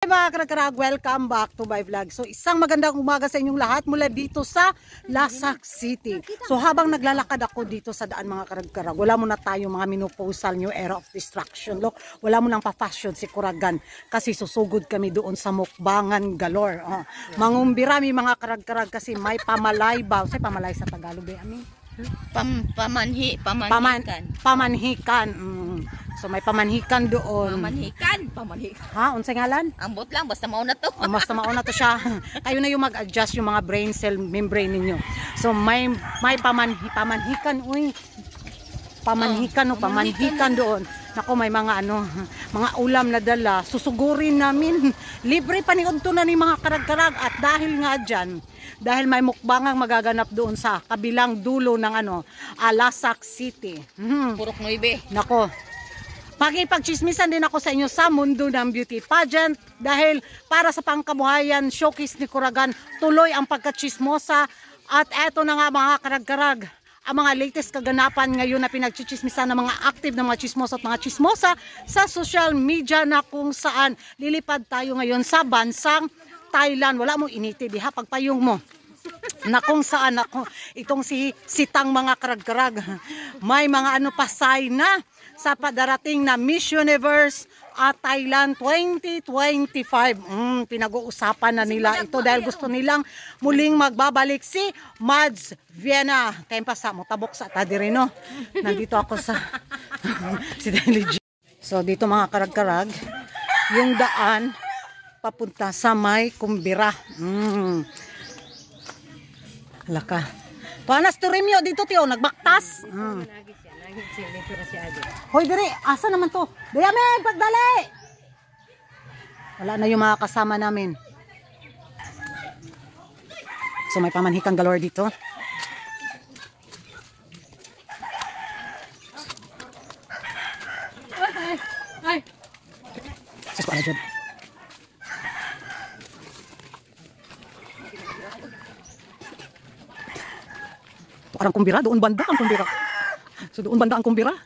Mga karag-karag, welcome back to my vlog. So isang magandang umaga sa inyong lahat mula dito sa Lasak City. So habang naglalakad ako dito sa daan mga karag-karag, wala muna tayo mga minupusal new era of destruction. Look, wala mo nang pa-fashion si Kuragan kasi susugod kami doon sa mukbangan galore. Mangumbirami mga karag-karag kasi may pamalay ba? Say pamalay sa Tagalog ba amin? Pamanhikan. So may pamanhikan doon. Pamanhikan. Ha, unsay ngalan? Ambot lang basta mauna to. Basta mauna to siya. Kayo na yung mag-adjust yung mga brain cell membrane ninyo. So may pamanhikan, uy. Pamanhikan doon. Nako, may mga mga ulam na dala. Susugurin namin. Libre pa ni unto na ni mga karag-karag at dahil nga diyan, dahil may mukbangang magaganap doon sa kabilang dulo ng Lasak City. Purok 9. Nako. Pakipagchismisan din ako sa inyo sa mundo ng beauty pageant dahil para sa pangkabuhayan showcase ni Kuragan tuloy ang pagkachismosa at eto na nga mga karag-karag ang mga latest kaganapan ngayon na pinagchichismisan ng mga active na mga chismosa at mga chismosa sa social media na kung saan lilipad tayo ngayon sa bansang Thailand. Wala mo initi diha pagpayong mo na kung saan itong si sitang mga karag-karag may mga pasay na sa padarating na Miss Universe at Thailand 2025. Pinag-uusapan na nila ito dahil gusto nilang muling magbabalik si Mads Viana. Kaya pa sa mutabok sa tadirino. Nandito ako sa si Daily G. So dito mga karag-karag, yung daan papunta sa may Kumbira. Laka. Panas turimyo dito tiyo, nagbaktas. Hoy diri, asa naman to? Dayamin, pagdali! Wala na yung mga kasama namin. So may pamanhikan galore dito. Ay. Sus pa na dyan. Parang Kumbira, doon banda ang Kumbira. So doon banda ang Kumbira.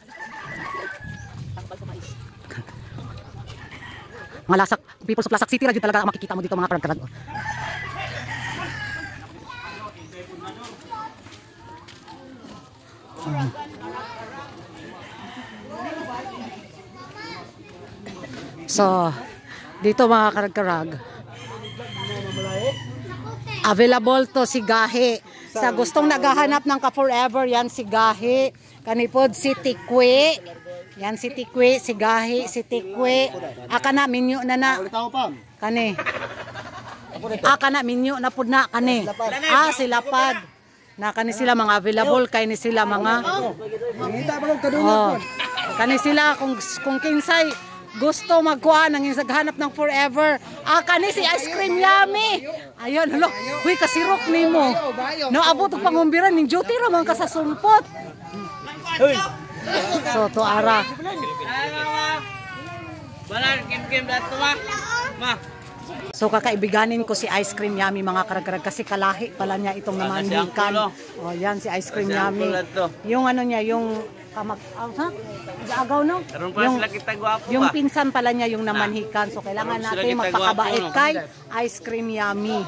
Mga Lasak, people of Lasak City, radyo talaga ang makikita mo dito mga karag-karag. So, dito mga karag-karag, available to si Gahi. Sa gustong naghahanap ng ka-forever, yan si Gahi. Kanipod si Tikwe. Yan si Tikwe, si Gahi, si Tikwe. Aka na, minyo na na. Kani. Aka na, minyo na pud na. Kani. Si Lapad. Na kani sila mga available. Kani ni sila mga. Kani sila kung kinsay gusto magkuha ng isaghanap ng forever. Kani si Ice Cream Yummy. Ayun, halo. Huy, kasirok ni mo. Naabot ang pangumbiran ng duty raman ka sa sumpot. So, to ara. So, kakaibiganin ko si Ice Cream Yummy mga karag-karag kasi kalahi pala niya itong namanhikan. O, yan si Ice Cream Yummy. Yung niya, yung agaw no? Yung pinsan pala niya yung namanhikan. So kailangan natin magpakabait kay Ice Cream Yummy.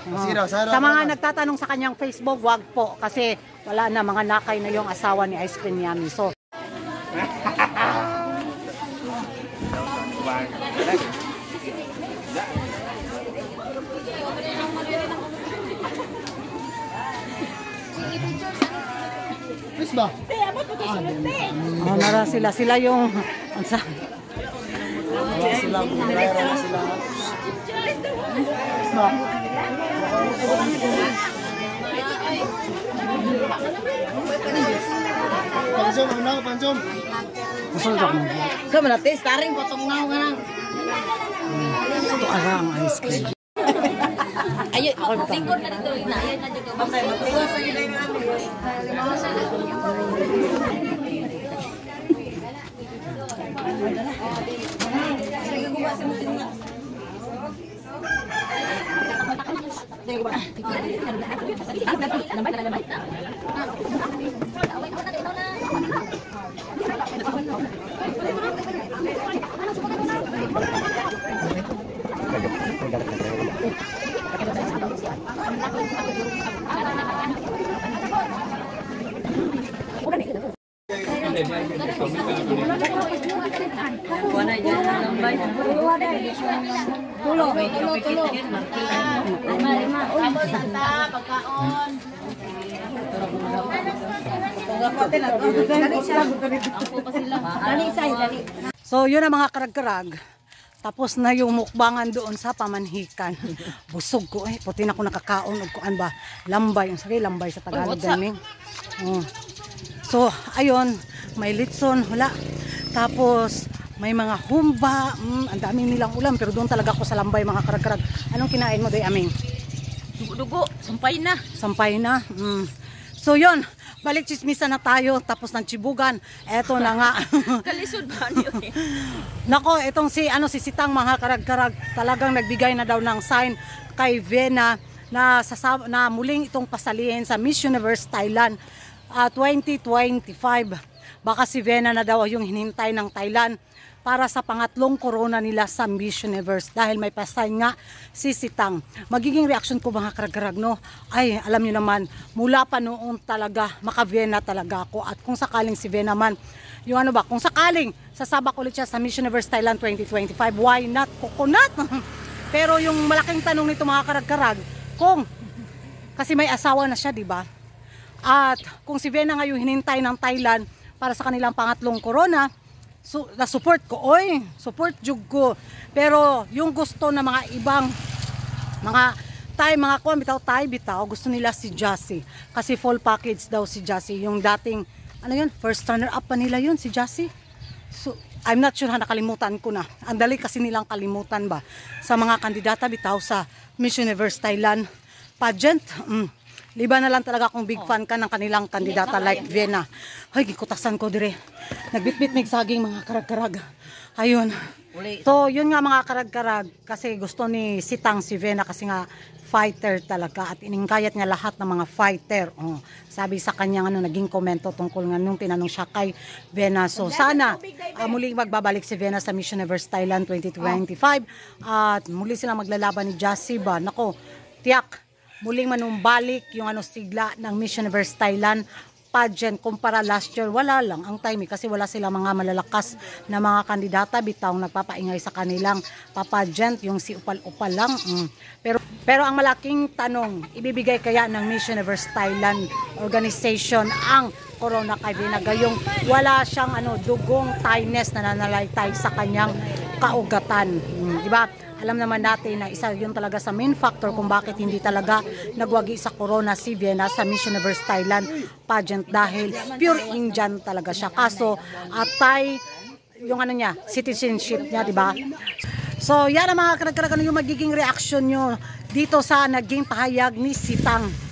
Sa mga nagtatanong sa kanyang Facebook, wag po kasi wala na, mga nakay na yung asawa ni Ice Cream Yummy. So ba? nara sila yung sila Pansum. So manate staring potong nga nga. Ito arang ice cream. Ayo, tingkod na dito na. Ayan na dito. So yun ang mga karag-karag. Tapos na yung mukbangan doon sa pamanhikan. Busog ko puti na ko nakakaon og kuan ba. Lambay, ang sagay lambay sa Tagalog gaming. So ayun, may litson, wala. Tapos may mga humba, ang dami nilang ulam pero doon talaga ako sa lambay mga karag-karag. Anong kinain mo day aming? Dugo-dugo, sampay na. Sampay na. So yun, balik chismisan na tayo tapos ng chibugan. Eto na nga. Kalisod ba niyo eh? Nako, itong si Sitang mga karag-karag talagang nagbigay na daw ng sign kay Vena na muling itong pasalihin sa Miss Universe Thailand 2025. Baka si Vena na daw yung hinintay ng Thailand para sa pangatlong corona nila sa Miss Universe dahil may pasign nga si Sitang. Magiging reaction ko mga karag-karag, no? Ay, alam niyo naman, mula pa noon talaga, maka-Vena talaga ako. At kung sakaling si Vena man, yung ano ba, kung sakaling sasabak ulit siya sa Miss Universe Thailand 2025, why not? Coconut! Pero yung malaking tanong nito mga karag-karag, kasi may asawa na siya, di ba? At kung si Vena nga yung hinintay ng Thailand para sa kanilang pangatlong corona, so, na-support ko, support jug ko. Pero yung gusto na mga ibang mga bitaw, gusto nila si Jassy. Kasi full package daw si Jassy. Yung dating, first runner-up pa nila yun, si Jassy. So, I'm not sure, nakalimutan ko na. Ang dali kasi nilang kalimutan ba sa mga kandidata bitaw sa Miss Universe Thailand pageant. Liba na lang talaga kung big fan ka ng kanilang kandidata like Vena. Ay, gikutasan ko dire. Nagbitbit mig saging mga karag-karag. Ayun. So, yun nga mga karag-karag. Kasi gusto ni Sitang si Vena kasi nga fighter talaga. At iningkayat niya lahat ng mga fighter. Sabi sa kanya naging komento tungkol nga nung tinanong siya kay Vena. So, sana muli magbabalik si Vena sa Miss Universe Thailand 2025. At muli silang maglalaban ni Jassy ba. Nako, tiyak. Muling manumbalik yung sigla ng Miss Universe Thailand pageant kumpara last year. Wala lang ang time kasi wala sila mga malalakas na mga kandidata bitaw nagpapaingay sa kanilang pageant, yung si upal-upal lang. Pero ang malaking tanong, ibibigay kaya ng Miss Universe Thailand organization ang corona kay Vena gayong wala siyang dugong Thainess na nanalaitay sa kanyang kaugatan. Di ba? Alam naman natin na isa yun talaga sa main factor kung bakit hindi talaga nagwagi sa corona si Vena sa Miss Universe Thailand pageant dahil pure Indian talaga siya. Kaso Thai yung citizenship niya, di ba? So yan ang mga karag-karag yung magiging reaction nyo dito sa naging pahayag ni Sitang.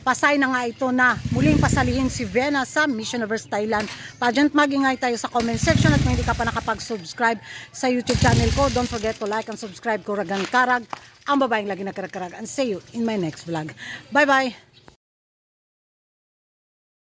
Pasay na nga ito na muling pasalihin si Vena sa Miss Universe Thailand pageant. Mag-ingay tayo sa comment section at kung hindi ka pa nakapag-subscribe sa YouTube channel ko, don't forget to like and subscribe. Kuragan Karag, ang babaeng lagi na karag-karag. And see you in my next vlog. Bye-bye!